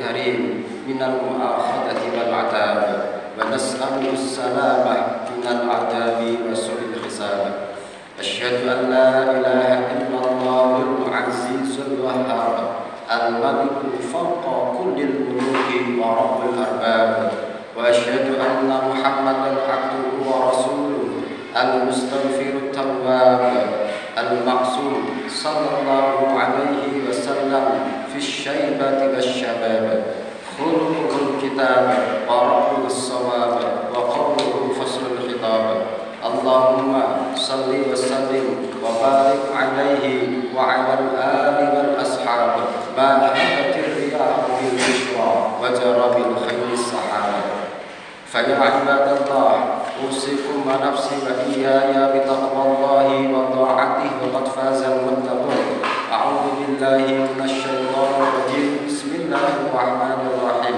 الكريم من المؤاخذة والعذاب ونسأله السلامة من العذاب وسوء الحساب. أشهد أن لا إله إلا الله العزيز الوهاب الملك فوق كل الملوك ورب الأرباب. وأشهد أن محمدا عبده ورسوله المستغفر التواب المعصوم صلى الله عليه وسلم في الشيبة والشباب. خلقه الكتاب وربه الصواب وقوله فصل الخطاب. اللهم صل وسلم وبارك عليه وعلى الآل والأصحاب ما هبت الرياح بالبشرى وجرى بالخير السحاب. فيا عباد الله أوصيكم ونفسي وإياي بتقوى الله وطاعته وقد فاز المتقون. أعوذ بالله من الشيطان الرجيم. بسم الله الرحمن الرحيم.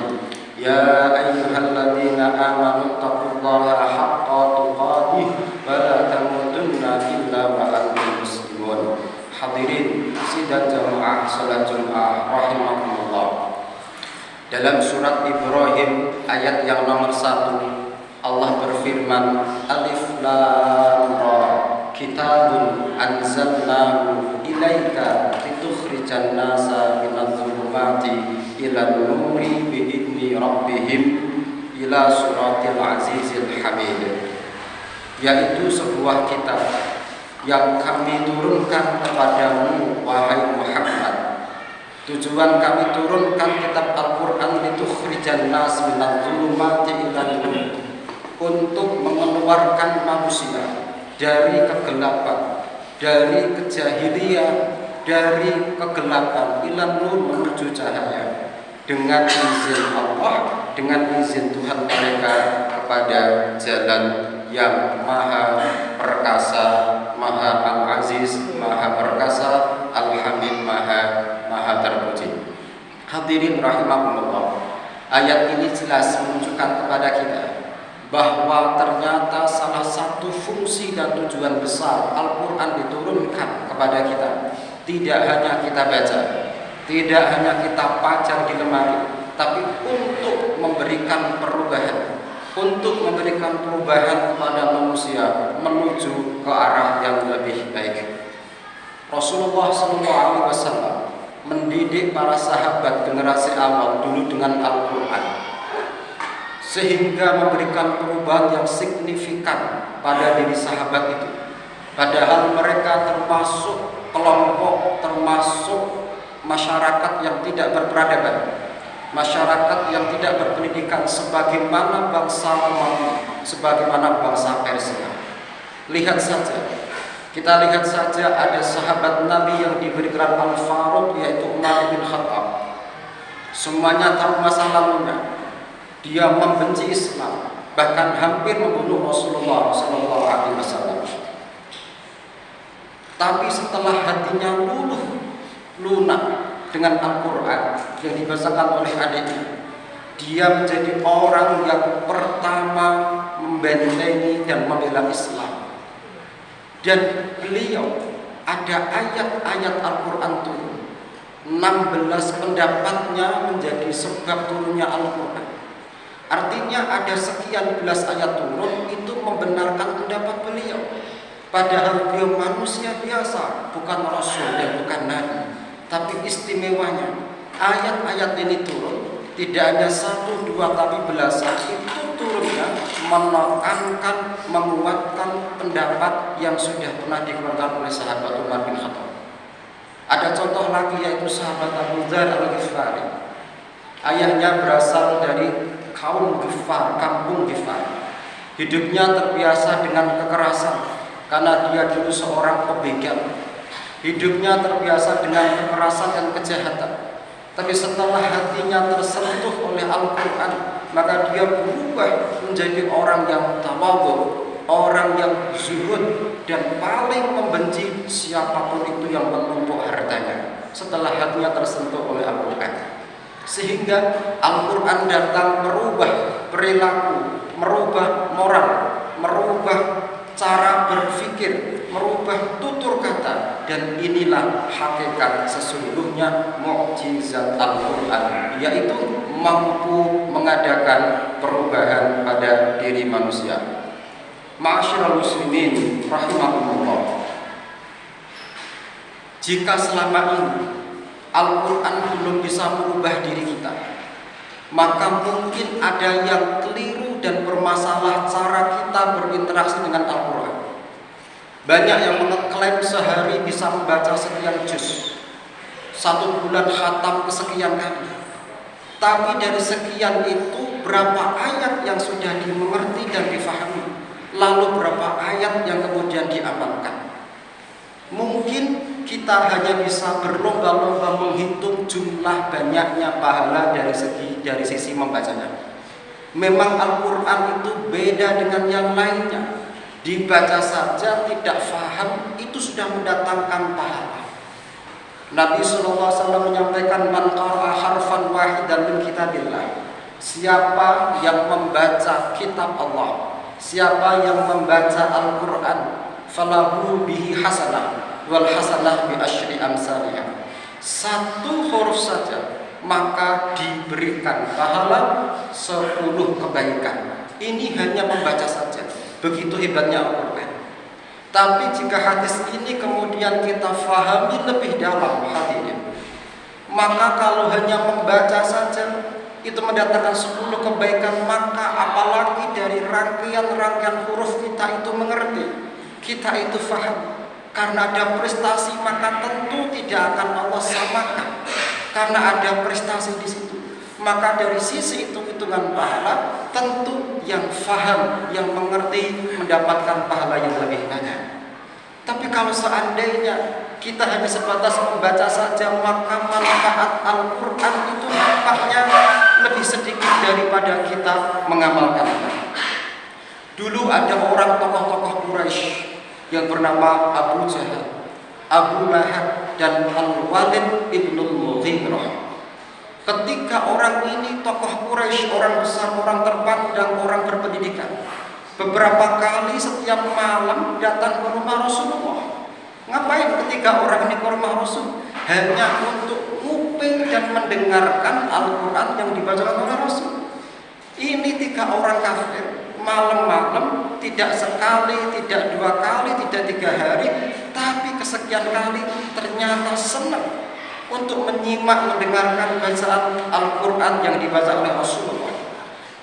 يا أيها الذين آمنوا اتقوا الله حق تقاته ولا تموتن إلا وأنتم مسلمون. Hadirin sidang jamaah salat Jumat rahimakumullah. Dalam surat Ibrahim ayat yang nomor 1 Allah berfirman, Alif Lam Ra, kitabun anzalnahu ilaika litukhrijan nasa minadh-dhulumati ilal nuri biidzni rabbihim ila suratil azizil hamid. Yaitu sebuah kitab yang kami turunkan kepadamu wahai Muhammad. Tujuan kami turunkan kitab Al-Quran litukhrijan nas minadh-dhulumati ilal nur, untuk mengeluarkan manusia dari kegelapan, dari kejahiliyah, dari kegelapan ilan nur menuju cahaya dengan izin Allah, dengan izin Tuhan mereka kepada jalan yang maha perkasa, maha al-aziz, maha perkasa, al-hamid, maha terpuji. Hadirin rahimakumullah, ayat ini jelas menunjukkan kepada kita bahwa ternyata salah satu fungsi dan tujuan besar Al-Quran diturunkan kepada kita tidak hanya kita baca, tidak hanya kita pajang di lemari, tapi untuk memberikan perubahan, untuk memberikan perubahan kepada manusia menuju ke arah yang lebih baik. Rasulullah SAW mendidik para sahabat generasi awal dulu dengan Al-Quran, sehingga memberikan perubahan yang signifikan pada diri sahabat itu. Padahal mereka termasuk kelompok, termasuk masyarakat yang tidak berperadaban, masyarakat yang tidak berpendidikan, sebagaimana bangsa Romawi, sebagaimana bangsa Persia. Lihat saja, kita lihat saja ada sahabat Nabi yang diberi gelar Al-Faruq, yaitu Umar bin Khattab. Semuanya tahu masa lalunya. Dia membenci Islam, bahkan hampir membunuh Rasulullah SAW. Tapi setelah hatinya lunak dengan Al-Quran yang dibacakan oleh adiknya, dia menjadi orang yang pertama membentengi dan membela Islam. Dan beliau ada ayat-ayat Al-Quran turun, 16 pendapatnya menjadi sebab turunnya Al-Quran. Artinya ada sekian belas ayat turun itu membenarkan pendapat beliau. Padahal beliau manusia biasa, bukan Rasul dan bukan Nabi. Tapi istimewanya ayat-ayat ini turun, tidak hanya 1, 2, tapi belasan. Itu turunnya menekankan, menguatkan pendapat yang sudah pernah dikeluarkan oleh sahabat Umar bin Khattab. Ada contoh lagi, yaitu sahabat Abu Dzar Al-Ghifari. Ayahnya berasal dari kaum Ghifar, kampung Ghifar. Hidupnya terbiasa dengan kekerasan karena dia dulu seorang pebegal. Hidupnya terbiasa dengan kekerasan dan kejahatan. Tapi setelah hatinya tersentuh oleh Al-Quran, maka dia berubah menjadi orang yang tawadhu, orang yang zuhud, dan paling membenci siapapun itu yang menumpuk hartanya setelah hatinya tersentuh oleh Al-Quran. Sehingga Al-Quran datang merubah perilaku, merubah moral, merubah cara berpikir, merubah tutur kata Dan inilah hakikat sesungguhnya mukjizat Al-Quran, yaitu mampu mengadakan perubahan pada diri manusia. Ma'asyiral muslimin rahimakumullah, jika selama ini Al-Quran belum bisa merubah diri kita, maka mungkin ada yang keliru dan bermasalah cara kita berinteraksi dengan Al-Quran. Banyak yang mengklaim sehari bisa membaca sekian juz, 1 bulan khatam kesekian kali. Tapi dari sekian itu berapa ayat yang sudah dimengerti dan difahami, lalu berapa ayat yang kemudian diamalkan. Mungkin kita hanya bisa berlomba-lomba menghitung jumlah banyaknya pahala dari sisi membacanya. Memang Al-Quran itu beda dengan yang lainnya. Dibaca saja tidak faham itu sudah mendatangkan pahala. Nabi SAW menyampaikan, man qara'a harfan wahidan min kitabillah, siapa yang membaca kitab Allah, siapa yang membaca Al-Quran, falahu bihi hasanah wal hasanah bi asyri amsalihah, 1 huruf saja maka diberikan pahala 10 kebaikan. Ini hanya membaca saja, begitu hebatnya Al-Quran. Tapi jika hadis ini kemudian kita fahami lebih dalam hatinya, maka kalau hanya membaca saja itu mendatangkan 10 kebaikan, maka apalagi dari rangkaian-rangkaian huruf kita itu mengerti, kita itu faham. Karena ada prestasi maka tentu tidak akan Allah samakan, karena ada prestasi di situ. Maka dari sisi hitung-hitungan pahala, tentu yang faham, yang mengerti mendapatkan pahala yang lebih banyak. Tapi kalau seandainya kita hanya sebatas membaca saja, maka manfaat Al-Quran itu nampaknya lebih sedikit daripada kita mengamalkannya. Dulu ada orang tokoh-tokoh Quraisy yang bernama Abu Jahal, Abu Lahab, dan Al-Walid ibnul Mughirah. Ketika orang ini tokoh Quraisy, orang besar, orang terpandang, orang berpendidikan, beberapa kali setiap malam datang ke rumah Rasulullah. Ngapain ketika orang ini ke rumah Rasul? Hanya untuk nguping dan mendengarkan Al-Quran yang dibacakan oleh Rasul. Ini 3 orang kafir malam-malam, tidak sekali, tidak 2 kali, tidak 3 hari, tapi kesekian kali ternyata senang untuk menyimak, mendengarkan bacaan Al-Quran yang dibaca oleh Rasulullah.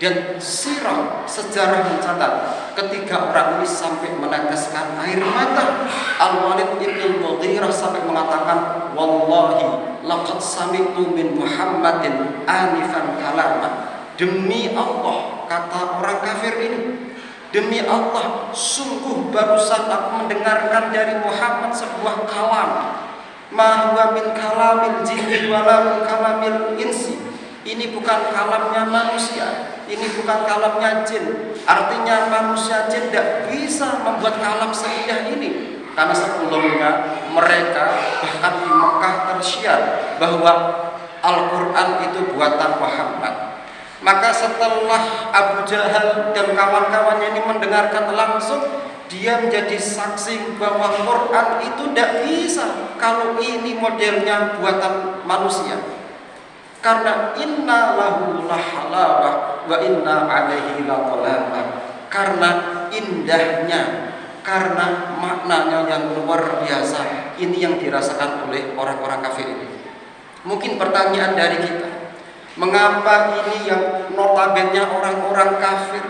Dan sirah sejarah mencatat ketika orang ini sampai meneteskan air mata. Al-Walid ibn Mughirah sampai mengatakan, wallahi laqad sami'tu min Muhammadin anifan kalama. Demi Allah, kata orang kafir ini, demi Allah, sungguh barusan aku mendengarkan dari Muhammad sebuah kalam. Ma huwa min kalamil jinni wala min kalamil insi. Ini bukan kalamnya manusia, ini bukan kalamnya jin. Artinya manusia jin tidak bisa membuat kalam seindah ini. Karena sebelumnya mereka bahkan di Mekah tersiar bahwa Al-Quran itu buatan Muhammad. Maka setelah Abu Jahal dan kawan-kawannya ini mendengarkan langsung, dia menjadi saksi bahwa Quran itu tidak bisa kalau ini modelnya buatan manusia. Karena inna lahu lahalawah wa inna alaihi latolawah. Karena indahnya, karena maknanya yang luar biasa, ini yang dirasakan oleh orang-orang kafir ini. Mungkin pertanyaan dari kita, mengapa ini yang notabene orang-orang kafir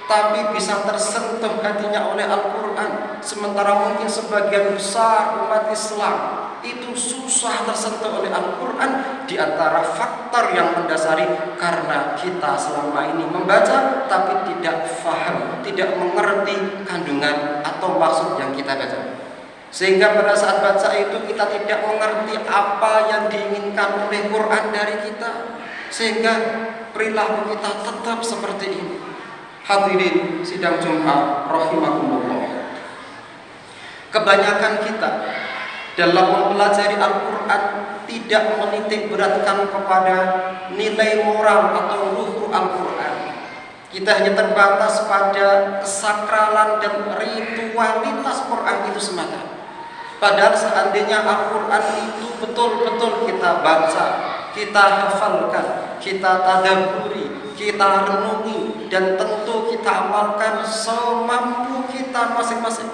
tapi bisa tersentuh hatinya oleh Al-Quran, sementara mungkin sebagian besar umat Islam itu susah tersentuh oleh Al-Quran? Di antara faktor yang mendasari karena kita selama ini membaca tapi tidak faham, tidak mengerti kandungan atau maksud yang kita baca, sehingga pada saat baca itu kita tidak mengerti apa yang diinginkan oleh Quran dari kita, sehingga perilaku kita tetap seperti ini. Hadirin sidang Jumat rahimakumullah, kebanyakan kita dalam mempelajari Al-Quran tidak menitik beratkan kepada nilai moral atau ruh Al-Quran. Kita hanya terbatas pada kesakralan dan ritualitas Quran itu semata. Padahal seandainya Al-Quran itu betul-betul kita baca, kita hafalkan, kita tadabburi, kita renungi, dan tentu kita amalkan semampu kita masing-masing.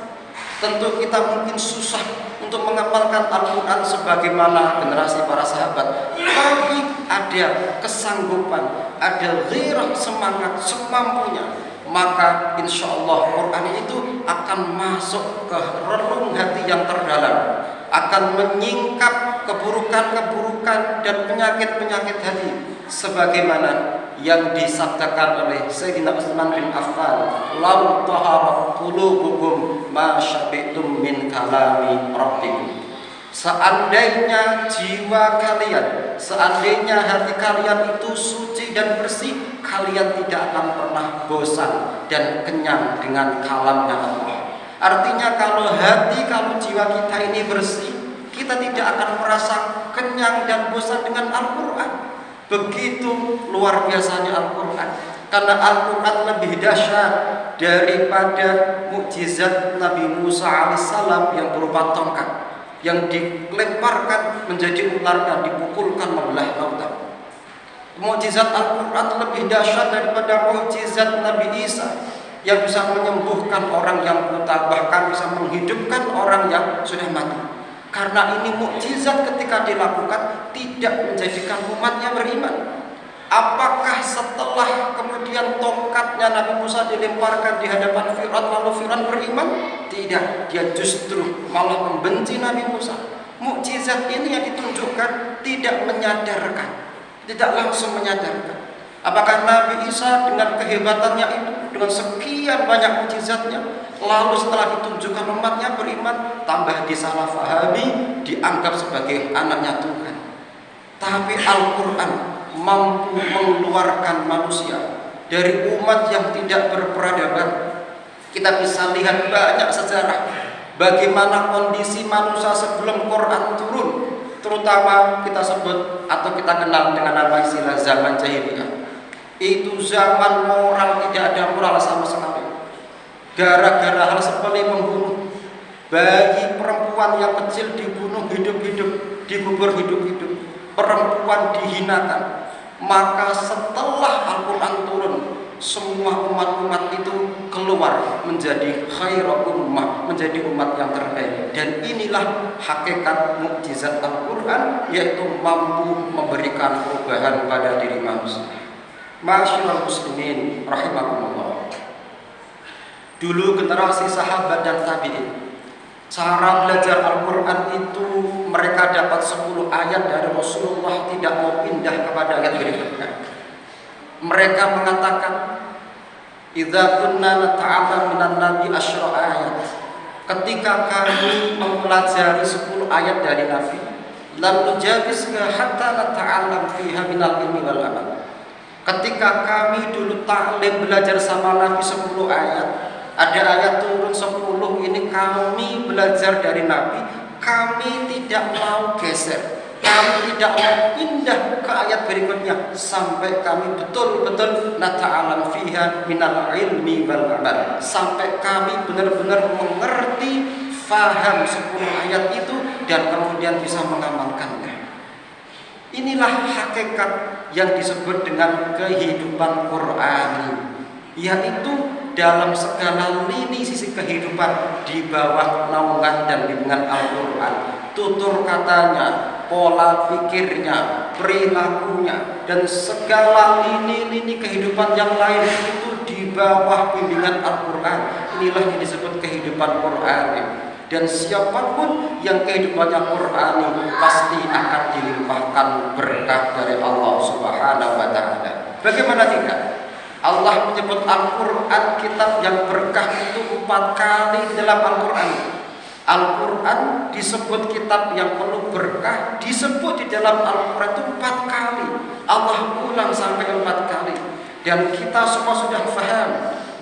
Tentu kita mungkin susah untuk mengamalkan Al-Quran sebagaimana generasi para sahabat, tapi ada kesanggupan, ada ghirah, semangat semampunya, maka insya Allah Quran itu akan masuk ke relung hati yang terdalam, akan menyingkap keburukan-keburukan dan penyakit-penyakit hati, sebagaimana yang disabdakan oleh Sayyidina Utsman bin Affan, "Lau taharat qulubukum ma syabitum min kalami rabbikum." Seandainya jiwa kalian, seandainya hati kalian itu suci dan bersih, kalian tidak akan pernah bosan dan kenyang dengan kalamnya Allah. Artinya kalau hati, kalau jiwa kita ini bersih, kita tidak akan merasa kenyang dan bosan dengan Al-Quran. Begitu luar biasanya Al-Quran, karena Al-Quran lebih dahsyat daripada mukjizat Nabi Musa alaihissalam yang berupa tongkat, yang dilemparkan menjadi ular dan dipukulkan membelah lautan. Mukjizat Al-Quran lebih dahsyat daripada mukjizat Nabi Isa yang bisa menyembuhkan orang yang buta, bahkan bisa menghidupkan orang yang sudah mati. Karena ini mukjizat ketika dilakukan tidak menjadikan umatnya beriman. Apakah setelah kemudian tongkatnya Nabi Musa dilemparkan di hadapan Fir'aun lalu Fir'aun beriman? Tidak, dia justru malah membenci Nabi Musa. Mukjizat ini yang ditunjukkan tidak menyadarkan, tidak langsung menyadarkan. Apakah Nabi Isa dengan kehebatannya itu, dengan sekian banyak mukjizatnya, lalu setelah ditunjukkan umatnya beriman, tambah disalahfahami, dianggap sebagai anaknya Tuhan? Tapi Al-Quran mampu mengeluarkan manusia dari umat yang tidak berperadaban. Kita bisa lihat banyak sejarah bagaimana kondisi manusia sebelum Quran turun, terutama kita sebut atau kita kenal dengan nama istilah zaman jahiliyah. Itu zaman moral, tidak ada moral sama sekali. Gara-gara hal sepele membunuh, bayi perempuan yang kecil dibunuh hidup-hidup, dikubur hidup-hidup, perempuan dihinakan. Maka setelah Al-Quran turun, semua umat-umat itu keluar menjadi khairu ummah, menjadi umat yang terbaik. Dan inilah hakikat mukjizat Al-Quran, yaitu mampu memberikan perubahan pada diri manusia. Ma'asyiral muslimin rahimakumullah. Dulu generasi sahabat dan tabi'in, cara belajar Al-Quran itu mereka dapat 10 ayat dari Rasulullah, tidak mau pindah kepada ayat berikutnya. Mereka mengatakan, "Idza kunna nata'allam minan nabi asyra ayat." Ketika kami mempelajari 10 ayat dari Nabi, lam nujawizha hatta nata'allam fiha minal ilmi wal amal. Ketika kami dulu taklim belajar sama Nabi 10 ayat, ada ayat turun 10, ini kami belajar dari Nabi, kami tidak mau geser, kami tidak mau pindah ke ayat berikutnya sampai kami betul-betul nata'alam fiha minal ilmi wal amal, sampai kami benar-benar mengerti, faham 10 ayat itu dan kemudian bisa mengamalkannya. Inilah hakikat yang disebut dengan kehidupan Qur'ani, yaitu dalam segala lini sisi kehidupan di bawah naungan dan bimbingan Al-Quran. Tutur katanya, pola pikirnya, perilakunya, dan segala lini-lini kehidupan yang lain itu di bawah bimbingan Al-Quran. Inilah yang disebut kehidupan Qur'ani. Dan siapapun yang kehidupannya Qur'ani pasti akan dilimpahkan berkah dari Allah Subhanahu wa Ta'ala. Bagaimana tidak? Allah menyebut Al-Quran kitab yang berkah itu 4 kali dalam Al-Quran. Al-Quran disebut kitab yang penuh berkah, disebut di dalam Al-Quran itu 4 kali. Allah ulang sampai 4 kali. Dan kita semua sudah paham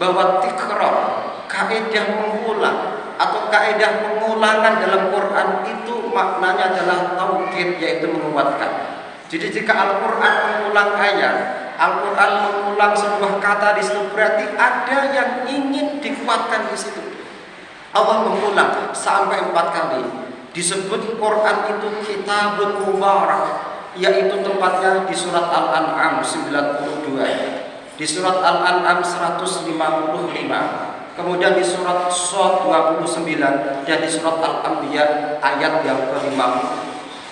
bahwa tikrar, kaidah mengulang atau kaidah pengulangan dalam Quran itu maknanya adalah taukid, yaitu menguatkan. Jadi jika Al-Quran mengulang ayat, Al-Quran mengulang sebuah kata di situ, berarti ada yang ingin dikuatkan di situ. Allah mengulang sampai 4 kali. Disebut Quran itu kitabun mubarak, yaitu tempatnya di surat Al-An'am 92, di surat Al-An'am 155, kemudian di surat Shad 29, dan di surat Al-Anbiya ayat yang ke-50.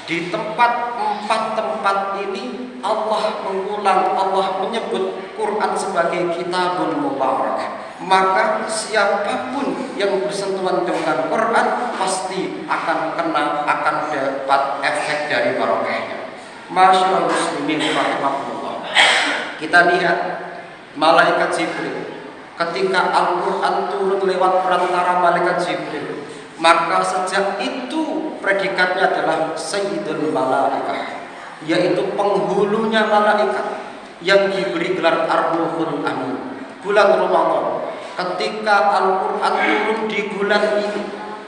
Di empat tempat ini Allah mengulang, Allah menyebut Quran sebagai kitabun mubarak. Maka siapapun yang bersentuhan dengan Quran pasti akan dapat efek dari barokahnya. Masyaallah muslimin rahimakumullah. Kita lihat malaikat Jibril ketika Al-Quran turun lewat perantara malaikat Jibril, maka sejak itu predikatnya adalah Sayyidul Malaikah, yaitu penghulunya malaikat yang diberi gelar Ar-Ruhul Amin. Bulan Ramadan, ketika Al-Quran turun di bulan ini,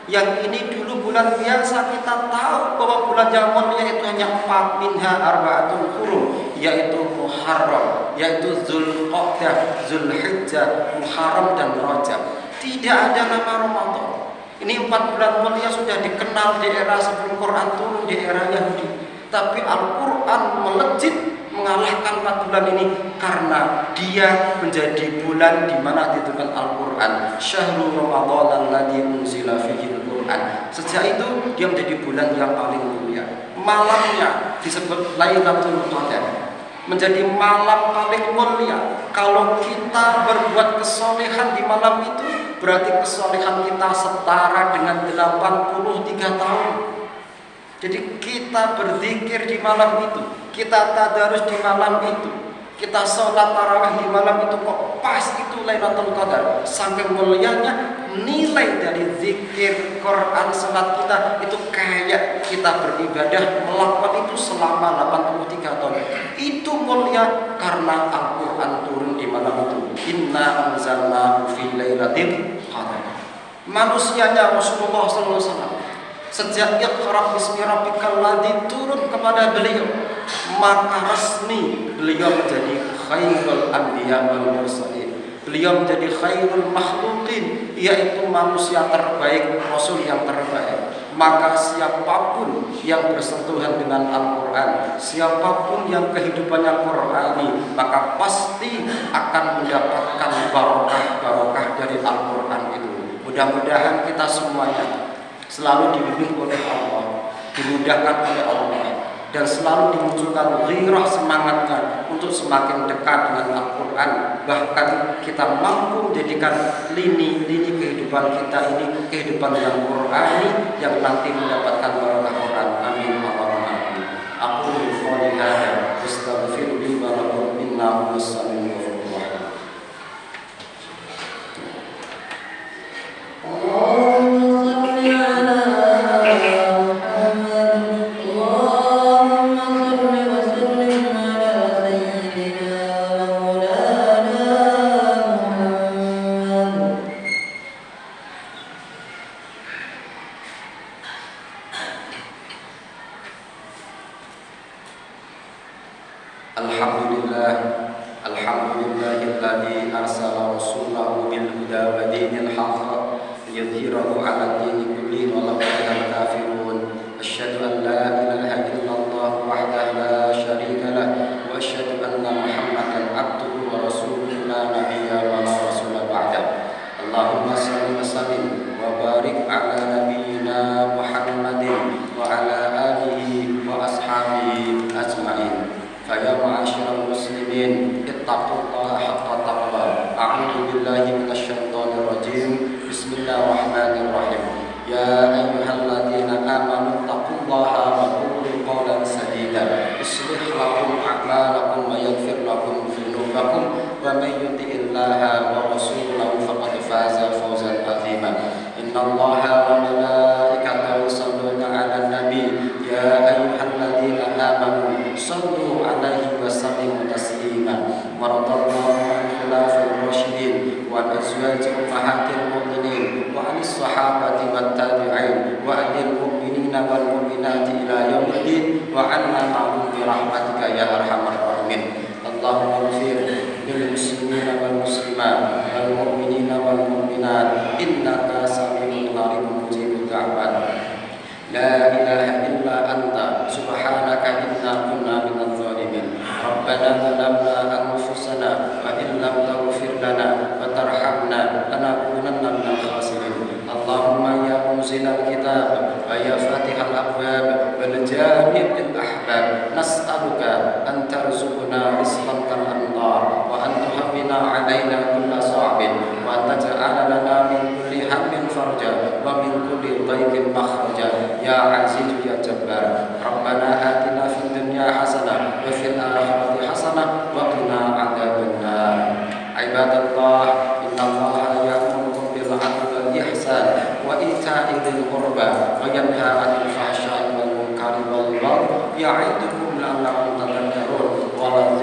yang ini dulu bulan biasa, kita tahu bahwa bulan yang mulia itu hanya 4, minha arba'atul hurum, yaitu Muharram, yaitu Zulqa'dah, Zulhijjah, Muharram dan Rajab. Tidak ada nama Ramadan. Ini 4 bulan mulia sudah dikenal di era sebelum Quran turun, di era Yahudi. Tapi Al-Quran melejit mengalahkan 4 bulan ini karena dia menjadi bulan di mana diturunkan Al-Quran. Syahrul Ramadan alladzi unzila fihi Al-Quran. Sejak itu dia menjadi bulan yang paling mulia. Malamnya disebut Lailatul Qadar, menjadi malam paling mulia. Kalau kita berbuat kesolehan di malam itu, berarti kesolehan kita setara dengan 83 tahun. Jadi kita berzikir di malam itu, kita tadarus di malam itu, kita sholat tarawih di malam itu, kok pas itu Lailatul Qadar. Saking mulianya nilai dari zikir, Quran, salat kita itu kayak kita beribadah melakukan itu selama 83 tahun. Itu mulia karena Al-Quran turun di malam itu. Inna anzalnahu fi lailatul qadar. Manusianya Rasulullah SAW, sejak Iqra bismi rabbikal ladzi turun kepada beliau, maka resmi beliau menjadi khairul anbiya wal mursalin. Beliau menjadi khairul makhluqin, yaitu manusia terbaik, rasul yang terbaik. Maka siapapun yang bersentuhan dengan Al-Quran, siapapun yang kehidupannya Qurani, maka pasti akan mendapatkan barokah dari Al-Quran itu. Mudah-mudahan kita semuanya selalu dibimbing oleh Allah, dimudahkan oleh Allah, dan selalu dimunculkan ghirah semangatnya untuk semakin dekat dengan Al-Quran. Bahkan kita mampu menjadikan lini-lini kehidupan kita ini kehidupan yang Qurani, yang nanti mendapatkan barokah Quran. Amin Allahumma amin. Aku qouli hadza astaghfiru li wa lakum innahu as-sami'ul alim. Alhamdulillahilladzi arsala rasulahu bil huda wa dinil haqq liyudhhirahu 'ala dini kullihi wa law karihal kafirun. Asyhadu an la ilaha illallah wahdahu la syarika lah wa asyhadu anna Muhammadan 'abduhu wa rasuluhu la nabiyya wa la rasula ba'da. Allahumma shalli wa sallim wa barik 'ala nabiyyina Muhammadin wa 'ala alihi wa ashabihi ajma'in. Faya ma'asyiral muslimin, ittaqullaha haqqa taqwa. A'udzu billahi minasyaitonir rajim. Bismillahirrahmanirrahim. Ya ayyuhalladzina amanu taqullaha wa qulu qawlan sadida yuslih lakum a'malakum wa yaghfir lakum dhunubakum wa may yuti'illaha wa rasulahu faqad faza fawzan 'azima. Innallaha wa malaikatahu yusholluna 'alan nabi ya ayyuhalladzina amanu shallu 'alaihi wa sallimu taslima. Wa radallahu 'anil khulafa'ir rasyidin wa azwajil ummahatil mu'minin wa 'anis sahabati wat tabi'in wa 'anil mu'minina wal mu'minati ila yaumiddin wa 'anna ma'hum bi rahmatika ya arhamar rahimin. Allahumma ighfir lil muslimina wal muslimat wal mu'minina wal mu'minat innaka sami'un qaribun mujibud da'wat. La ربنا ظلمنا أنفسنا وإن لم تغفر لنا وترحمنا لنكونن من الخاسرين اللهم يا منزل الكتاب ويا فاتح الأبواب والجامع الأحباب نسألك أن ترزقنا رزقا كالأنهار وأن تهون علينا كل صعب وأن تجعل لنا من كل هم فرجا ومن كل ضيق مخرجا يا عزيز يا جبار ربنا آتنا في الدنيا حسنة وفي الآخرة حسنة وقنا عذاب النار عباد الله إن الله يأمركم بالعدل والإحسان وإيتاء ذي القربى وينهى عن الفحشاء والمنكر والبغي يعظكم لعلكم تذكرون